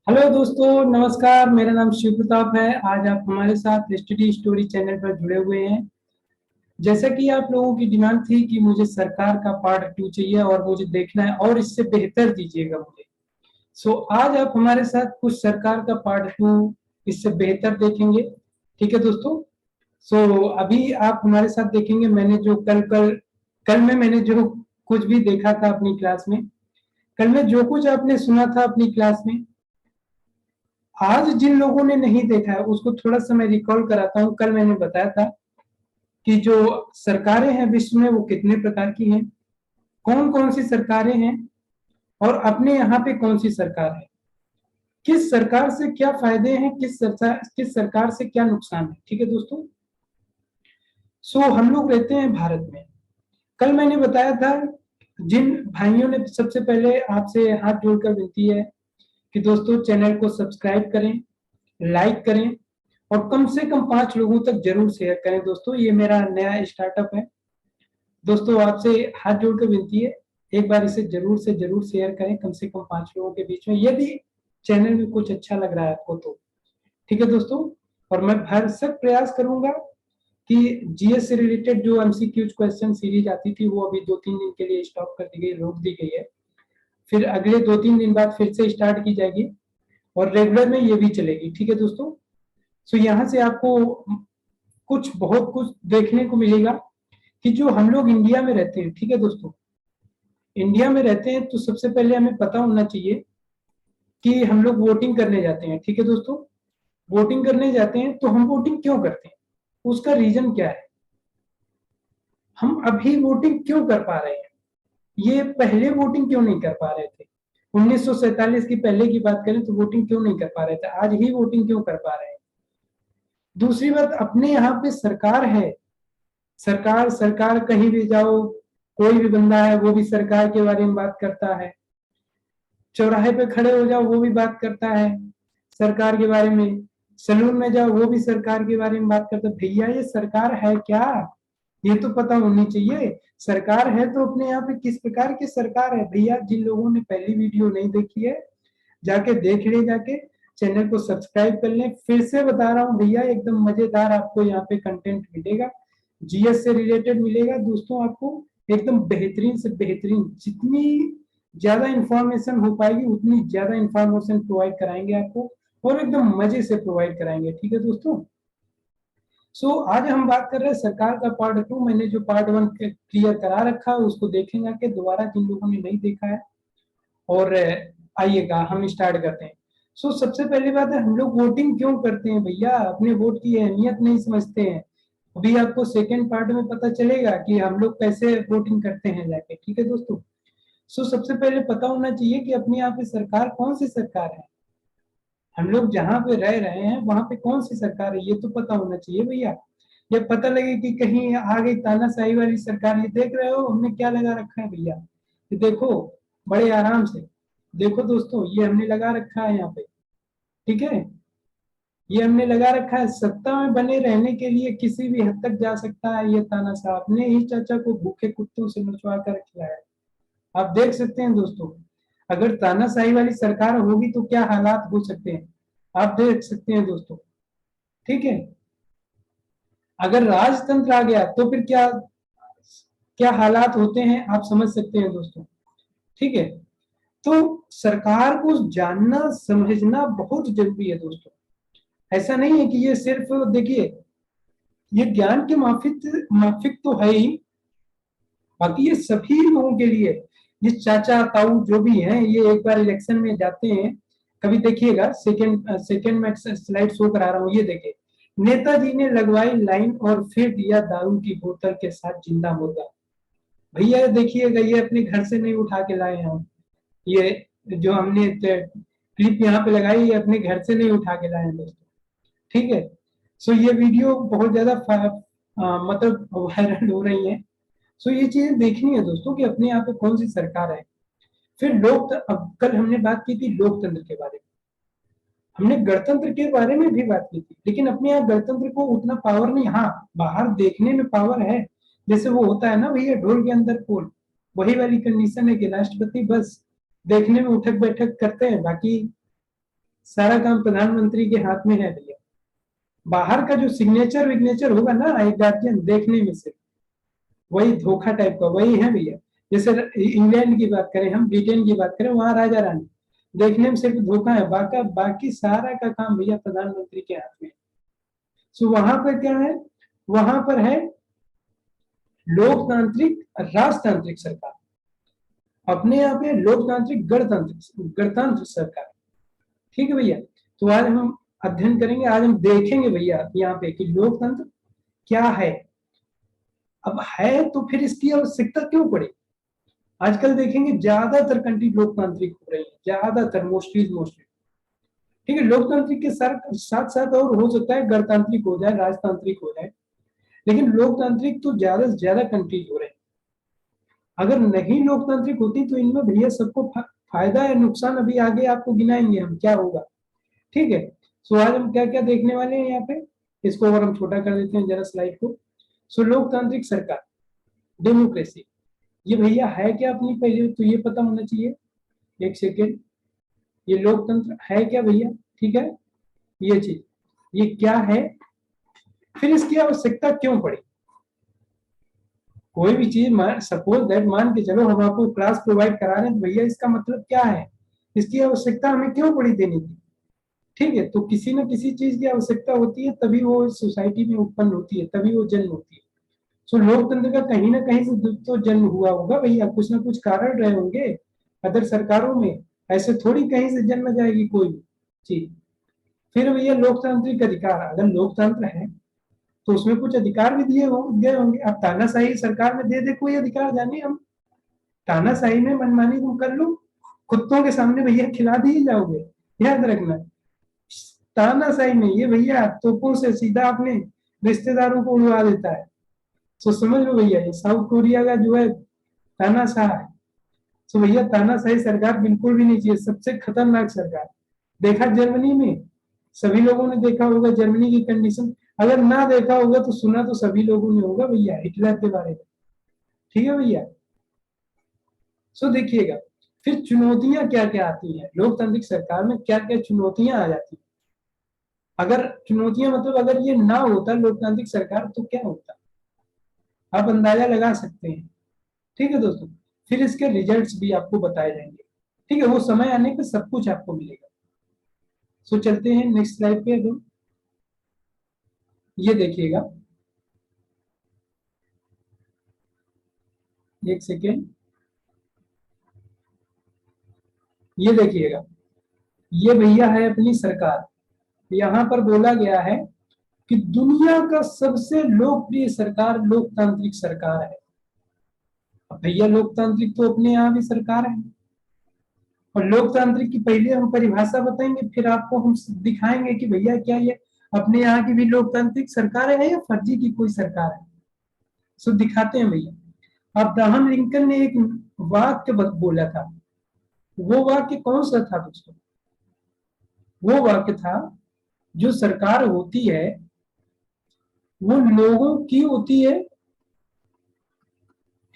Hello दोस्तों, नमस्कार। मेरा नाम शिव प्रताप है। आज आप हमारे साथ स्टडी स्टोरी चैनल पर जुड़े हुए हैं। जैसा कि आप लोगों की डिमांड थी कि मुझे सरकार का पार्ट 2 चाहिए और मुझे देखना है और इससे बेहतर दीजिएगा मुझे। आज आप हमारे साथ कुछ सरकार का पार्ट 2 इससे बेहतर देखेंगे। ठीक है दोस्तों। अभी आप हमारे साथ देखेंगे। मैंने जो कल कल कल में मैंने जो कुछ भी देखा था अपनी क्लास में, कल में जो कुछ आपने सुना था अपनी क्लास में, आज जिन लोगों ने नहीं देखा है उसको थोड़ा सा मैं रिकॉल कराता हूँ। कल मैंने बताया था कि जो सरकारें हैं विश्व में वो कितने प्रकार की हैं, कौन कौन सी सरकारें हैं और अपने यहाँ पे कौन सी सरकार है, किस सरकार से क्या फायदे हैं, किस सरकार से क्या नुकसान है। ठीक है दोस्तों। हम लोग रहते हैं भारत में। कल मैंने बताया था, जिन भाइयों ने, सबसे पहले आपसे हाथ जोड़कर विनती है कि दोस्तों चैनल को सब्सक्राइब करें, लाइक करें और कम से कम 5 लोगों तक जरूर शेयर करें। दोस्तों ये मेरा नया स्टार्टअप है। दोस्तों आपसे हाथ जोड़कर विनती है, एक बार इसे जरूर से जरूर शेयर करें, कम से कम 5 लोगों के बीच में, यदि चैनल में कुछ अच्छा लग रहा है आपको तो। ठीक है दोस्तों। और मैं भरसक प्रयास करूंगा कि जीएस से रिलेटेड जो एमसीक्यूज क्वेश्चन सीरीज आती थी वो अभी 2-3 दिन के लिए स्टॉप कर दी गई, रोक दी गई है। फिर अगले 2-3 दिन बाद फिर से स्टार्ट की जाएगी और रेगुलर में ये भी चलेगी। ठीक है दोस्तों। यहाँ से आपको बहुत कुछ देखने को मिलेगा कि जो हम लोग इंडिया में रहते हैं। ठीक है दोस्तों। इंडिया में रहते हैं तो सबसे पहले हमें पता होना चाहिए कि हम लोग वोटिंग करने जाते हैं। ठीक है दोस्तों। वोटिंग करने जाते हैं तो हम वोटिंग क्यों करते हैं, उसका रीजन क्या है, हम अभी वोटिंग क्यों कर पा रहे हैं, ये पहले वोटिंग क्यों नहीं कर पा रहे थे। 1947 की पहले की बात करें तो वोटिंग क्यों नहीं कर पा रहे थे, आज ही वोटिंग क्यों कर पा रहे हैं। दूसरी बात, अपने यहाँ पे सरकार है। सरकार सरकार कहीं भी जाओ, कोई भी बंदा है वो भी सरकार के बारे में बात करता है। चौराहे पे खड़े हो जाओ वो भी बात करता है सरकार के बारे में। सैलून में जाओ वो भी सरकार के बारे में बात करता है। भैया ये सरकार है क्या, ये तो पता होनी चाहिए। सरकार है तो अपने यहाँ पे किस प्रकार की सरकार है। भैया जिन लोगों ने पहली वीडियो नहीं देखी है जाके देख ले, जाके चैनल को सब्सक्राइब कर लें। फिर से बता रहा हूँ भैया, एकदम मजेदार आपको यहाँ पे कंटेंट मिलेगा, जीएस से रिलेटेड मिलेगा दोस्तों। आपको एकदम बेहतरीन से बेहतरीन, जितनी ज्यादा इंफॉर्मेशन हो पाएगी उतनी ज्यादा इंफॉर्मेशन प्रोवाइड कराएंगे आपको और एकदम मजे से प्रोवाइड कराएंगे। ठीक है दोस्तों। आज हम बात कर रहे हैं सरकार का पार्ट 2। मैंने जो पार्ट 1 क्लियर करा रखा है उसको देखेंगे कि दोबारा जिन लोगों ने नहीं देखा है। और आइएगा हम स्टार्ट करते हैं। सबसे पहली बात है, हम लोग वोटिंग क्यों करते हैं भैया, अपने वोट की अहमियत नहीं समझते हैं। अभी आपको सेकेंड पार्ट में पता चलेगा कि हम लोग कैसे वोटिंग करते हैं जाके। ठीक है दोस्तों। सबसे पहले पता होना चाहिए कि अपने यहाँ पे सरकार कौन सी सरकार है, हम लोग जहाँ पे रह रहे हैं वहां पे कौन सी सरकार है, ये तो पता होना चाहिए भैया। ये पता लगे कि कहीं आ गई तानाशाही वाली सरकार। ये देख रहे हो हमने क्या लगा रखा है भैया, ये देखो, बड़े आराम से देखो दोस्तों, ये हमने लगा रखा है यहाँ पे। ठीक है। ये हमने लगा रखा है, सत्ता में बने रहने के लिए किसी भी हद तक जा सकता है ये तानाशाह। अपने ही चाचा को भूखे कुत्तों से नचवा कर खिलाया। आप देख सकते हैं दोस्तों, अगर तानाशाही वाली सरकार होगी तो क्या हालात हो सकते हैं, आप देख सकते हैं दोस्तों। ठीक है। अगर राजतंत्र आ गया तो फिर क्या क्या हालात होते हैं आप समझ सकते हैं दोस्तों। ठीक है। तो सरकार को जानना समझना बहुत जरूरी है दोस्तों। ऐसा नहीं है कि ये सिर्फ, देखिए, ये ज्ञान के माफिक माफिक तो है ही, बाकी ये सभी लोगों के लिए, ये चाचा ताऊ जो भी हैं, ये एक बार इलेक्शन में जाते हैं। कभी देखिएगा, सेकंड सेकंड में स्लाइड शो करा रहा हूँ, ये देखिए। नेताजी ने लगवाई लाइन और फिर दिया दारू की बोतल के साथ जिंदा मुर्गा। भैया देखिएगा, ये अपने घर से नहीं उठा के लाए हैं हम। ये जो हमने क्लिप यहाँ पे लगाई, ये अपने घर से नहीं उठा के लाए हैं दोस्तों। ठीक है। ये वीडियो बहुत ज्यादा मतलब वायरल हो रही है। ये चीजें देखनी है दोस्तों कि अपने यहाँ पे कौन सी सरकार है। फिर अब कल हमने बात की थी लोकतंत्र के बारे में, हमने गणतंत्र के बारे में भी बात की थी, लेकिन अपने यहाँ गणतंत्र को उतना पावर नहीं। हाँ, बाहर देखने में पावर है, जैसे वो होता है ना भैया, ढोल के अंदर फूल, वही वाली कंडीशन है कि राष्ट्रपति बस देखने में उठक बैठक करते हैं, बाकी सारा काम प्रधानमंत्री के हाथ में है भैया। बाहर का जो सिग्नेचर विग्नेचर होगा ना एक गार्जियन देखने में से, वही धोखा टाइप का वही है भैया। जैसे इंग्लैंड की बात करें, हम ब्रिटेन की बात करें, वहां राजा रानी देखने में सिर्फ धोखा है, बाकी सारा का काम भैया प्रधानमंत्री के हाथ में। सो वहां पर क्या है, वहां पर है लोकतांत्रिक राजतांत्रिक सरकार, अपने यहाँ पे लोकतांत्रिक गणतंत्र सरकार। ठीक है भैया। तो आज हम अध्ययन करेंगे, आज हम देखेंगे भैया यहाँ पे कि लोकतंत्र क्या है। अब है तो फिर इसकी आवश्यकता क्यों पड़ी। आजकल देखेंगे ज्यादातर कंट्री लोकतांत्रिक हो रही है, ज्यादातर मोस्टली। ठीक है, लोकतांत्रिक के साथ साथ और हो सकता है गणतांत्रिक हो जाए, राजतांत्रिक हो जाए, लेकिन लोकतांत्रिक तो ज्यादा से ज्यादा कंट्रीज हो रहे हैं। अगर नहीं लोकतांत्रिक होती तो इनमें भैया सबको फायदा है नुकसान अभी आगे आपको गिनाएंगे हम क्या होगा। ठीक है। सो आज हम क्या क्या देखने वाले हैं यहाँ पे, इसको अगर हम छोटा कर देते हैं जरा स्लाइड को। सो लोकतांत्रिक सरकार, डेमोक्रेसी, ये भैया है क्या अपनी, पहले तो ये पता होना चाहिए। एक सेकेंड, ये लोकतंत्र है क्या भैया। ठीक है, ये चीज ये क्या है, फिर इसकी आवश्यकता क्यों पड़ी। कोई भी चीज सपोज दैट मान के चलो हम आपको क्लास प्रोवाइड करा रहे हैं, तो भैया इसका मतलब क्या है, इसकी आवश्यकता हमें क्यों पड़ी देने की। ठीक है, तो किसी न किसी चीज की आवश्यकता होती है तभी वो सोसाइटी में उत्पन्न होती है, तभी वो जन्म होती है। सो लोकतंत्र का कहीं ना कहीं से तो जन्म हुआ होगा भैया, कुछ ना कुछ कारण रहे होंगे अदर सरकारों में, ऐसे थोड़ी कहीं से जन्म जाएगी कोई चीज। फिर भैया लोकतांत्रिक अधिकार, अगर लोकतंत्र है तो उसमें कुछ अधिकार भी गए होंगे। अब तानाशाही सरकार में दे दे कोई अधिकार, जाने हम तानाशाही में मनमानी तुम कर लो, कुत्तों के सामने भैया खिला दिए जाओगे, याद रखना। तानाशाही में ये भैया तोपों से सीधा अपने रिश्तेदारों को उड़वा देता है। तो समझ लो भैया ये साउथ कोरिया का जो है तानाशाह है। तो भैया तानाशाही सरकार बिल्कुल भी नहीं चाहिए, सबसे खतरनाक सरकार। देखा जर्मनी में, सभी लोगों ने देखा होगा जर्मनी की कंडीशन, अगर ना देखा होगा तो सुना तो सभी लोगों ने होगा भैया हिटलर के बारे में। ठीक है भैया। सो देखिएगा फिर चुनौतियां क्या क्या आती हैं लोकतांत्रिक सरकार में, क्या क्या चुनौतियां आ जाती हैं। अगर चुनौतियां मतलब अगर ये ना होता लोकतांत्रिक सरकार तो क्या होता, आप अंदाजा लगा सकते हैं। ठीक है दोस्तों, फिर इसके रिजल्ट्स भी आपको बताए जाएंगे। ठीक है, वो समय आने पर सब कुछ आपको मिलेगा। सो चलते हैं नेक्स्ट स्लाइड पे। अब ये देखिएगा, एक सेकेंड, ये देखिएगा, ये भैया है अपनी सरकार। यहाँ पर बोला गया है कि दुनिया का सबसे लोकप्रिय सरकार लोकतांत्रिक सरकार है। अब भैया लोकतांत्रिक तो अपने यहाँ भी सरकार है, और लोकतांत्रिक की पहले हम परिभाषा बताएंगे, फिर आपको हम दिखाएंगे कि भैया क्या ये अपने यहाँ की भी लोकतांत्रिक सरकार है या फर्जी की कोई सरकार है। सो दिखाते हैं भैया। अब्राहम लिंकन ने एक वाक्य बोला था, वो वाक्य कौन सा था दोस्तों, वो वाक्य था जो सरकार होती है वो लोगों की होती है।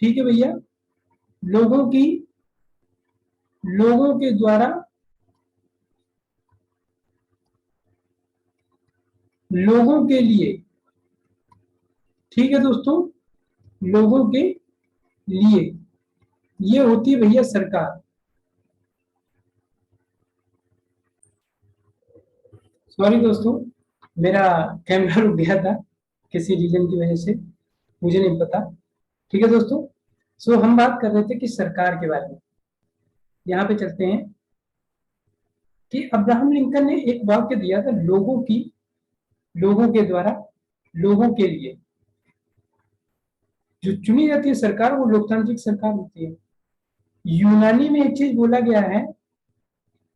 ठीक है भैया, लोगों की, लोगों के द्वारा, लोगों के लिए। ठीक है दोस्तों, लोगों के लिए ये होती है भैया सरकार। सॉरी दोस्तों, मेरा कैमरा रुक गया था किसी रीजन की वजह से, मुझे नहीं पता। ठीक है दोस्तों, सो हम बात कर रहे थे कि सरकार के बारे में। यहाँ पे चलते हैं कि अब्राहम लिंकन ने एक वाक्य दिया था, लोगों की, लोगों के द्वारा, लोगों के लिए। जो चुनी जाती है सरकार वो लोकतांत्रिक सरकार होती है। यूनानी में एक चीज बोला गया है,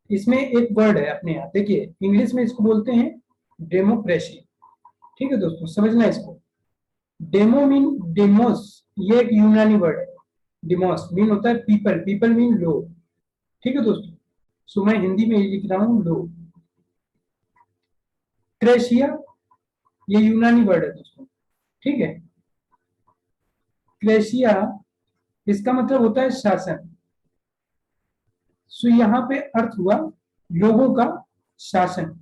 इसमें एक वर्ड है अपने यहाँ, देखिए इंग्लिश में इसको बोलते हैं डेमोक्रेसी। ठीक है दोस्तों, समझना इसको। डेमो मीन डेमोस, ये एक यूनानी वर्ड है। डिमोस मीन होता है पीपल, पीपल मीन लोग। ठीक है दोस्तों, सो मैं हिंदी में लिख रहा हूं लोग। क्रेशिया, ये यूनानी वर्ड है दोस्तों। ठीक है, क्रेशिया इसका मतलब होता है शासन। सो यहाँ पे अर्थ हुआ लोगों का शासन।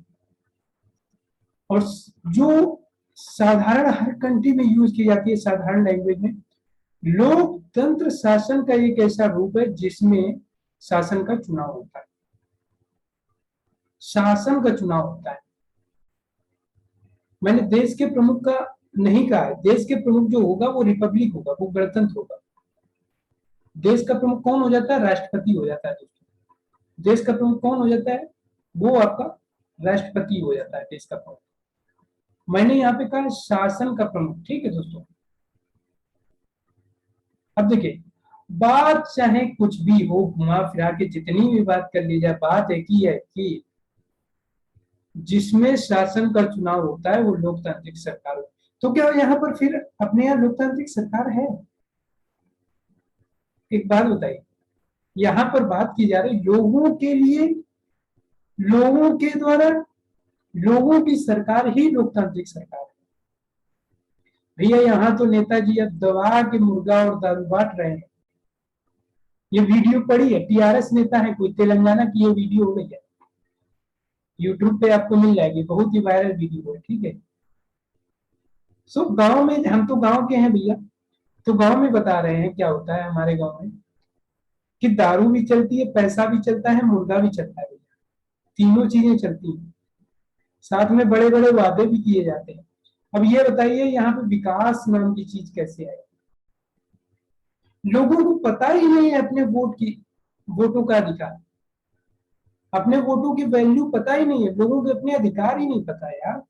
और जो साधारण हर कंट्री में यूज की जाती है साधारण लैंग्वेज में, लोकतंत्र शासन का एक ऐसा रूप है जिसमें शासन का चुनाव होता है, शासन का चुनाव होता है। मैंने देश के प्रमुख का नहीं कहा है, देश के प्रमुख जो होगा वो रिपब्लिक होगा, वो गणतंत्र होगा। देश का प्रमुख कौन हो जाता है? राष्ट्रपति हो जाता है दोस्तों। देश का प्रमुख कौन हो जाता है? वो आपका राष्ट्रपति हो जाता है देश का प्रमुख। मैंने यहाँ पे कहा शासन का प्रमुख, ठीक है दोस्तों। अब देखिए, बात चाहे कुछ भी हो, घुमा फिरा के जितनी भी बात कर ली जाए, बात एक ही है कि जिसमें शासन का चुनाव होता है वो लोकतांत्रिक सरकार हो। तो क्या यहाँ पर फिर अपने यहाँ लोकतांत्रिक सरकार है? एक बात बताइए, यहाँ पर बात की जा रही लोगों के लिए, लोगों के द्वारा, लोगों की सरकार ही लोकतांत्रिक सरकार है। भैया यहाँ तो नेताजी अब दबा के मुर्गा और दारू बांट रहे हैं। ये वीडियो पड़ी है, टीआरएस नेता है कोई तेलंगाना की, ये वीडियो हो गई है, यूट्यूब पे आपको मिल जाएगी, बहुत ही वायरल वीडियो है, ठीक है। सो गांव में, हम तो गांव के हैं भैया, तो गांव में बता रहे हैं क्या होता है हमारे गांव में, कि दारू भी चलती है, पैसा भी चलता है, मुर्गा भी चलता है भैया, तीनों चीजें चलती हैं, साथ में बड़े बड़े वादे भी किए जाते हैं। अब ये बताइए यहाँ पे विकास नाम की चीज कैसे आई? लोगों को पता ही नहीं है अपने वोट की, वोटों का अधिकार, अपने वोटों की वैल्यू पता ही नहीं है लोगों को, अपने अधिकार ही नहीं पता यार।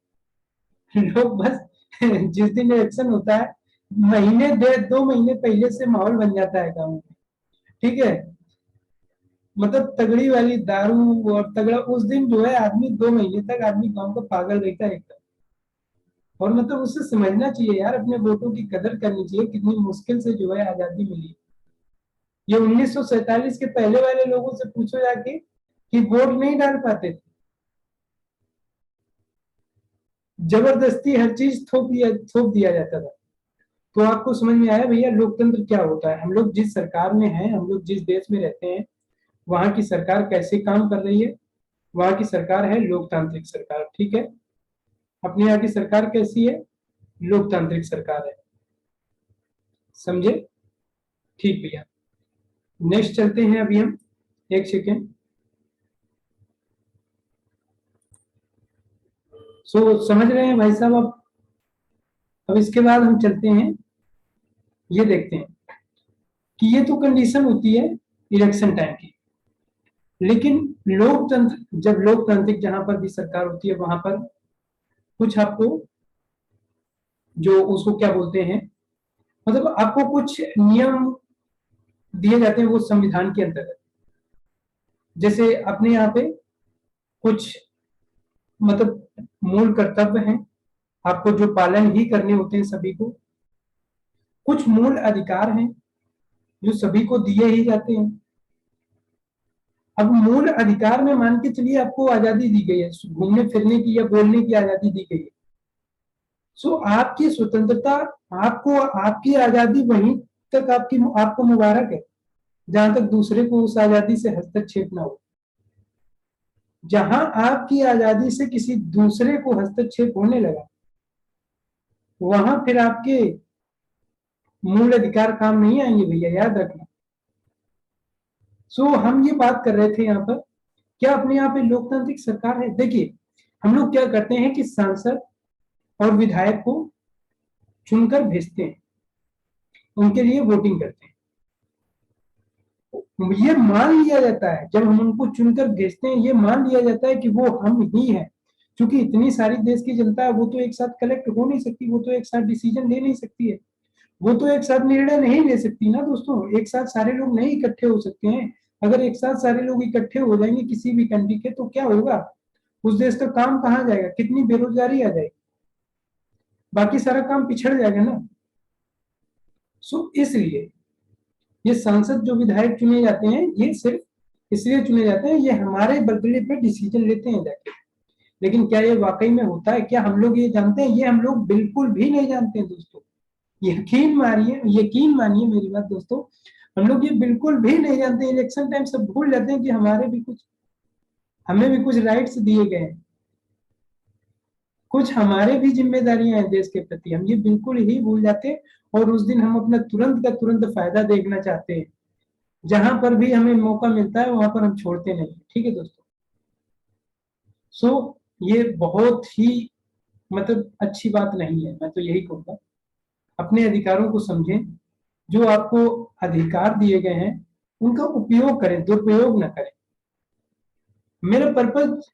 लोग बस जिस दिन इलेक्शन होता है, महीने 2 महीने पहले से माहौल बन जाता है गाँव में, ठीक है। मतलब तगड़ी वाली दारू और तगड़ा, उस दिन जो है आदमी 2 महीने तक आदमी गांव का पागल रहता है एकदम। और मतलब उससे समझना चाहिए यार, अपने वोटों की कदर करनी चाहिए, कितनी मुश्किल से जो है आजादी मिली। ये 1947 के पहले वाले लोगों से पूछो जाके कि वोट नहीं डाल पाते थे, जबरदस्ती हर चीज थोप दिया जाता था। तो आपको समझ में आया भैया लोकतंत्र क्या होता है? हम लोग जिस सरकार में हैं, हम लोग जिस देश में रहते हैं, वहां की सरकार कैसे काम कर रही है? वहां की सरकार है लोकतांत्रिक सरकार, ठीक है। अपने यहाँ की सरकार कैसी है? लोकतांत्रिक सरकार है, समझे? ठीक भैया, नेक्स्ट चलते हैं अभी हम, एक सेकेंड। समझ रहे हैं भाई साहब? अब इसके बाद हम चलते हैं, ये देखते हैं कि ये तो कंडीशन होती है इलेक्शन टाइम की, लेकिन लोकतंत्र, जब लोकतांत्रिक जहां पर भी सरकार होती है वहां पर कुछ आपको, जो उसको क्या बोलते हैं, मतलब आपको कुछ नियम दिए जाते हैं वो संविधान के अंतर्गत। जैसे अपने यहाँ पे कुछ, मतलब मूल कर्तव्य हैं आपको जो पालन ही करने होते हैं सभी को, कुछ मूल अधिकार हैं जो सभी को दिए ही जाते हैं। अब मूल अधिकार में मान के चलिए आपको आजादी दी गई है, घूमने फिरने की या बोलने की आजादी दी गई है। आपकी स्वतंत्रता, आपको आपकी आजादी वहीं तक आपकी, आपको मुबारक है जहां तक दूसरे को उस आजादी से हस्तक्षेप ना हो। जहां आपकी आजादी से किसी दूसरे को हस्तक्षेप होने लगा, वहां फिर आपके मूल अधिकार काम नहीं आएंगे भैया, याद रखना। हम ये बात कर रहे थे यहाँ पर, क्या अपने यहाँ पे लोकतांत्रिक सरकार है? देखिए, हम लोग क्या करते हैं कि सांसद और विधायक को चुनकर भेजते हैं, उनके लिए वोटिंग करते हैं। ये मान लिया जाता है, जब हम उनको चुनकर भेजते हैं, ये मान लिया जाता है कि वो हम ही हैं। क्योंकि इतनी सारी देश की जनता है, वो तो एक साथ कलेक्ट हो नहीं सकती, वो तो एक साथ डिसीजन ले नहीं सकती है, वो तो एक साथ निर्णय नहीं ले सकती ना दोस्तों। एक साथ सारे लोग नहीं इकट्ठे हो सकते हैं। अगर एक साथ सारे लोग इकट्ठे हो जाएंगे किसी भी कंट्री के, तो क्या होगा? उस देश का काम कहाँ जाएगा? कितनी बेरोजगारी आ जाएगी, बाकी सारा काम पिछड़ जाएगा ना। इसलिए ये सांसद जो विधायक चुने जाते हैं, ये सिर्फ इसलिए चुने जाते हैं, ये हमारे बदले पे डिसीजन लेते हैं जाके। लेकिन क्या ये वाकई में होता है? क्या हम लोग ये जानते हैं? ये हम लोग बिल्कुल भी नहीं जानते हैं दोस्तों। यकीन मानिए मेरी बात दोस्तों, हम लोग ये बिल्कुल भी नहीं जानते। इलेक्शन टाइम सब भूल जाते हैं कि हमारे भी कुछ हमें भी कुछ राइट्स दिए गए हैं, कुछ हमारे भी जिम्मेदारियां हैं देश के प्रति, हम ये बिल्कुल ही भूल जाते हैं। और उस दिन हम अपना तुरंत का तुरंत फायदा देखना चाहते हैं, जहां पर भी हमें मौका मिलता है वहां पर हम छोड़ते नहीं। ठीक है दोस्तों, सो ये बहुत ही मतलब अच्छी बात नहीं है। मैं तो यही कहूंगा, अपने अधिकारों को समझें, जो आपको अधिकार दिए गए हैं उनका उपयोग करें, दुरुपयोग ना करें। मेरा पर्पज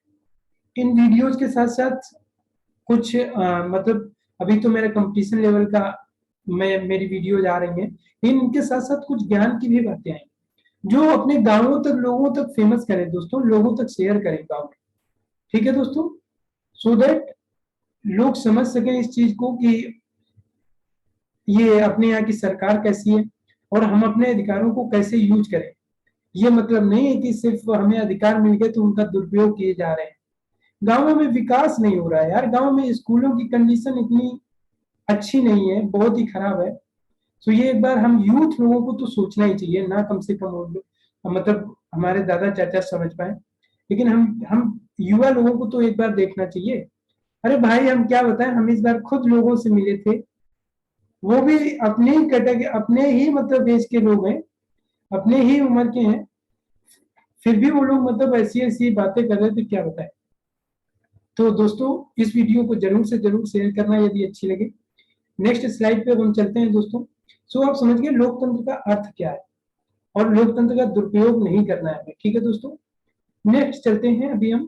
इन वीडियोज के साथ साथ कुछ मतलब अभी तो मेरा कंपटीशन लेवल का मैं मेरी वीडियो आ रही है, लेकिन इनके साथ साथ कुछ ज्ञान की भी बातें आई, जो अपने गांवों तक, लोगों तक फेमस करें दोस्तों, लोगों तक शेयर करें गाँव में। ठीक है दोस्तों, सो दैट लोग समझ सकें इस चीज को कि ये अपने यहाँ की सरकार कैसी है और हम अपने अधिकारों को कैसे यूज करें। ये मतलब नहीं है कि सिर्फ हमें अधिकार मिल गए तो उनका दुरुपयोग किए जा रहे हैं। गांवों में विकास नहीं हो रहा है यार, गांव में स्कूलों की कंडीशन इतनी अच्छी नहीं है, बहुत ही खराब है। तो ये एक बार हम यूथ लोगों को तो सोचना ही चाहिए ना, कम से कम वो मतलब हमारे दादा चाचा समझ पाए, लेकिन हम युवा लोगों को तो एक बार देखना चाहिए। अरे भाई हम क्या बताएं, हम इस बार खुद लोगों से मिले थे, वो भी अपने ही कैटेगरी, अपने ही मतलब देश के लोग हैं, अपने ही उम्र के हैं, फिर भी वो लोग मतलब ऐसी ऐसी बातें कर रहे थे, क्या बताएं। तो दोस्तों इस वीडियो को जरूर से जरूर शेयर करना यदि अच्छी लगे। नेक्स्ट स्लाइड पे हम चलते हैं दोस्तों। सो आप समझ गए लोकतंत्र का अर्थ क्या है और लोकतंत्र का दुरुपयोग नहीं करना है हमें। ठीक है दोस्तों, नेक्स्ट चलते हैं। अभी हम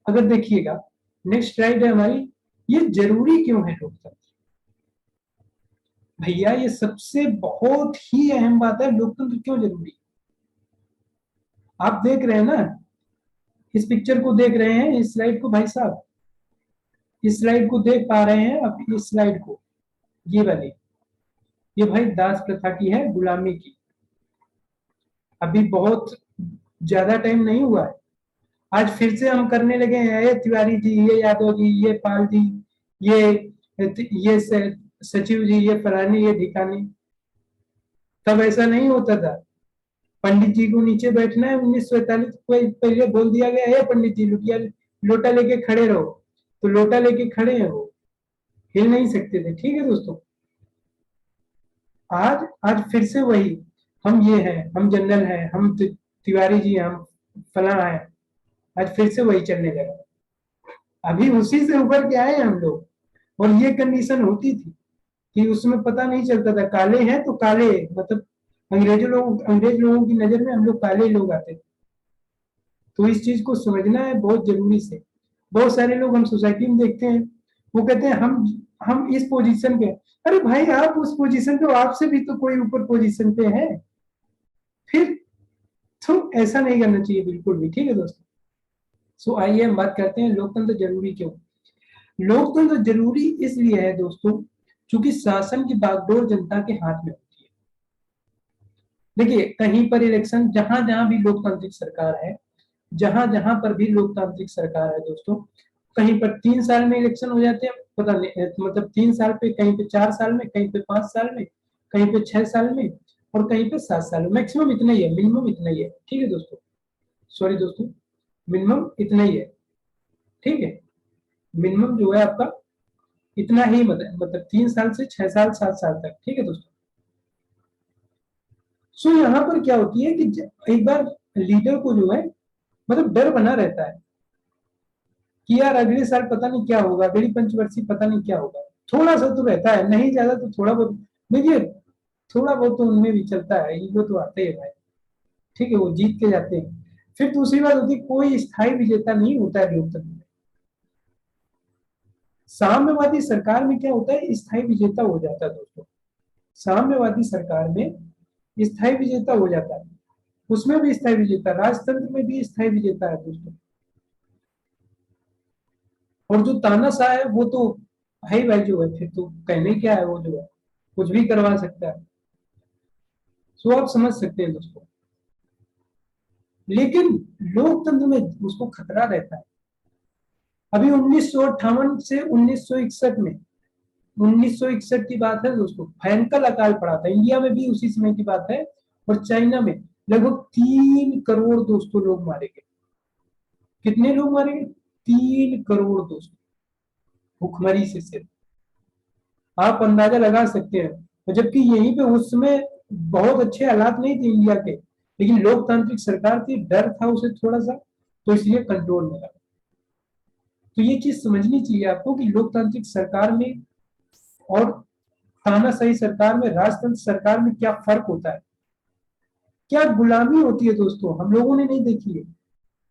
अगर देखिएगा, नेक्स्ट स्लाइड है हमारी, ये जरूरी क्यों है लोकतंत्र। भैया ये सबसे बहुत ही अहम बात है, लोकतंत्र क्यों जरूरी। आप देख रहे हैं ना, इस पिक्चर को देख रहे हैं, इस स्लाइड को भाई साहब, इस स्लाइड को देख पा रहे हैं आप, इस स्लाइड को, ये वाली, ये भाई दास प्रथा की है, गुलामी की। अभी बहुत ज्यादा टाइम नहीं हुआ है, आज फिर से हम करने लगे हैं, ये तिवारी जी, ये यादव जी, ये पाल जी, ये सचिव जी, ये फलानी, ये ढिकानी। तब ऐसा नहीं होता था, पंडित जी को नीचे बैठना है, 1947 को पहले बोल दिया गया है, पंडित जी लुटिया लोटा लेके खड़े रहो, तो लोटा लेके खड़े हैं, वो हिल नहीं सकते थे। ठीक है दोस्तों, आज आज फिर से वही, हम ये हैं, हम जनरल हैं, हम तिवारी जी हैं, हम फला है, आज फिर से वही चलने लगा। अभी उसी से उभर के आए हम लोग। और ये कंडीशन होती थी कि उसमें पता नहीं चलता था, काले हैं तो काले, मतलब अंग्रेज लोगों की नजर में हम लोग काले लोग आते थे। तो इस चीज को समझना है बहुत जरूरी से। बहुत सारे लोग हम सोसाइटी में देखते हैं, वो कहते हैं हम इस पोजीशन पे। अरे भाई आप उस पोजीशन पे, आपसे भी तो कोई ऊपर पोजीशन पे है, फिर तो ऐसा नहीं करना चाहिए बिल्कुल भी। ठीक है दोस्तों, सो आइए हम बात करते हैं लोकतंत्र जरूरी क्यों। लोकतंत्र जरूरी इसलिए है दोस्तों, क्योंकि शासन की बागडोर जनता के हाथ में होती है। देखिए कहीं पर इलेक्शन, जहां जहां भी लोकतांत्रिक सरकार है, जहां जहां पर भी लोकतांत्रिक सरकार है दोस्तों, कहीं पर 3 साल में इलेक्शन हो जाते हैं, पता नहीं मतलब 3 साल पे, कहीं पे 4 साल में, कहीं पे 5 साल में, कहीं पे 6 साल में, और कहीं पे 7 साल में। मैक्सिमम इतना ही है, मिनिमम इतना ही है। ठीक है दोस्तों, सॉरी दोस्तों, मिनिमम इतना ही है। ठीक है, मिनिमम जो है आपका इतना ही, मतलब 3 साल से 6 साल, 7 साल तक। ठीक है दोस्तों, सो यहाँ पर क्या होती है कि एक बार लीडर को जो है मतलब डर बना रहता है कि यार अगले साल पता नहीं क्या होगा, अगली पंचवर्षीय पता नहीं क्या होगा। थोड़ा सा तो रहता है, नहीं ज्यादा तो थोड़ा बहुत। देखिए थोड़ा बहुत तो उनमें भी चलता है, ईगो तो आते है भाई। ठीक है, वो जीत के जाते हैं। फिर दूसरी बात होती है, कोई स्थायी विजेता नहीं होता है लोकतंत्र में। साम्यवादी सरकार में क्या होता है, स्थायी विजेता हो जाता है दोस्तों। साम्यवादी सरकार में स्थायी विजेता हो जाता है, उसमें भी स्थायी विजेता, राजतंत्र में भी स्थायी विजेता है दोस्तों। और जो तानाशाह है वो तो भाई भाई जो है, फिर तो कहने क्या है, वो जो है कुछ भी करवा सकता है। सो आप समझ सकते हैं दोस्तों, लेकिन लोकतंत्र में उसको खतरा रहता है। अभी 1958 से 1961 में, 1961 की बात है दोस्तों, भयंकर अकाल पड़ा था, इंडिया में भी उसी समय की बात है। और चाइना में लगभग 3 करोड़ दोस्तों लोग मारे गए। कितने लोग मारे गए? 3 करोड़ दोस्तों, भुखमरी से सिर्फ। आप अंदाजा लगा सकते हैं। और जबकि यहीं पे उस समय बहुत अच्छे हालात नहीं थे इंडिया के, लेकिन लोकतांत्रिक सरकार थी, डर था उसे थोड़ा सा, तो इसलिए कंट्रोल में रहा। तो ये चीज समझनी चाहिए आपको कि लोकतांत्रिक सरकार में और तानाशाही सरकार में, राजतंत्र सरकार में क्या फर्क होता है, क्या गुलामी होती है दोस्तों, हम लोगों ने नहीं देखी है,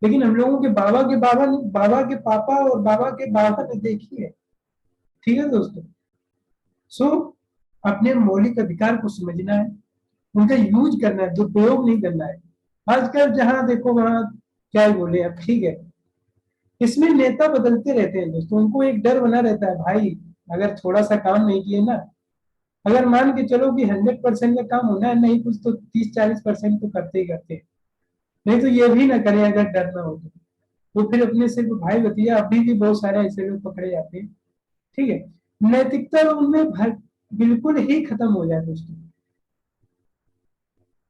लेकिन हम लोगों के बाबा के बाबा ने, बाबा के पापा और बाबा के बाबा ने देखी है। ठीक है दोस्तों। सो अपने मौलिक अधिकार को समझना है, उनका यूज करना है, दुरुपयोग नहीं करना है। आजकल जहां देखो वहां क्या ही बोले अब, ठीक है। इसमें नेता बदलते रहते हैं दोस्तों, उनको एक डर बना रहता है, भाई अगर थोड़ा सा काम नहीं किए ना, अगर मान के चलो कि 100% का काम होना है, नहीं कुछ तो 30-40% तो करते ही करते हैं। नहीं तो ये भी ना करें अगर डर ना हो तो फिर अपने से भाई भतीजा, अभी भी बहुत सारे ऐसे लोग पकड़े जाते हैं। ठीक है। नैतिकता उनमें बिल्कुल ही खत्म हो जाए दोस्तों।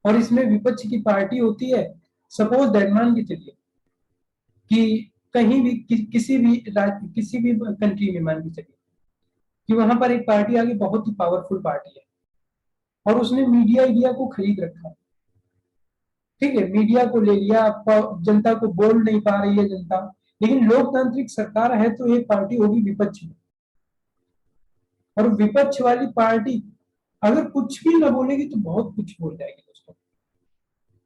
और इसमें विपक्ष की पार्टी होती है, सपोज दैट मान के चलिए कि कहीं भी किसी भी कंट्री में मान के चलिए कि वहां पर एक पार्टी आ गई, बहुत ही पावरफुल पार्टी है, और उसने मीडिया इंडिया को खरीद रखा है। ठीक है, मीडिया को ले लिया, जनता को बोल नहीं पा रही है जनता। लेकिन लोकतांत्रिक सरकार है तो एक पार्टी होगी विपक्ष में, और विपक्ष वाली पार्टी अगर कुछ भी ना बोलेगी तो बहुत कुछ बोल जाएगी दोस्तों।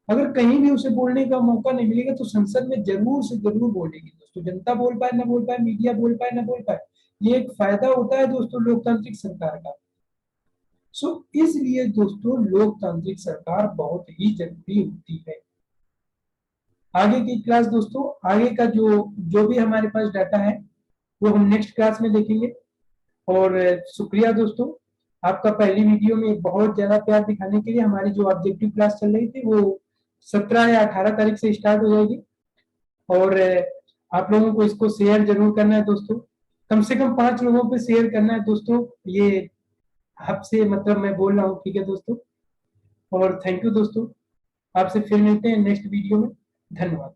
अगर कहीं भी उसे बोलने का मौका नहीं मिलेगा तो संसद में जरूर से जरूर बोलेगी दोस्तों। जनता बोल पाए ना बोल पाए, मीडिया बोल पाए ना बोल पाए, ये एक फायदा होता है दोस्तों लोकतांत्रिक सरकार का। सो इसलिए दोस्तों लोकतांत्रिक सरकार बहुत ही जरूरी होती है। आगे की क्लास दोस्तों, आगे का जो जो भी हमारे पास डाटा है वो हम नेक्स्ट क्लास में देखेंगे। और शुक्रिया दोस्तों आपका पहली वीडियो में बहुत ज्यादा प्यार दिखाने के लिए। हमारी जो ऑब्जेक्टिव क्लास चल रही थी वो 17 या 18 तारीख से स्टार्ट हो जाएगी। और आप लोगों को इसको शेयर जरूर करना है दोस्तों, कम से कम 5 लोगों पे शेयर करना है दोस्तों। ये आपसे मतलब मैं बोल रहा हूँ, ठीक है दोस्तों। और थैंक यू दोस्तों, आपसे फिर मिलते हैं नेक्स्ट वीडियो में। धन्यवाद।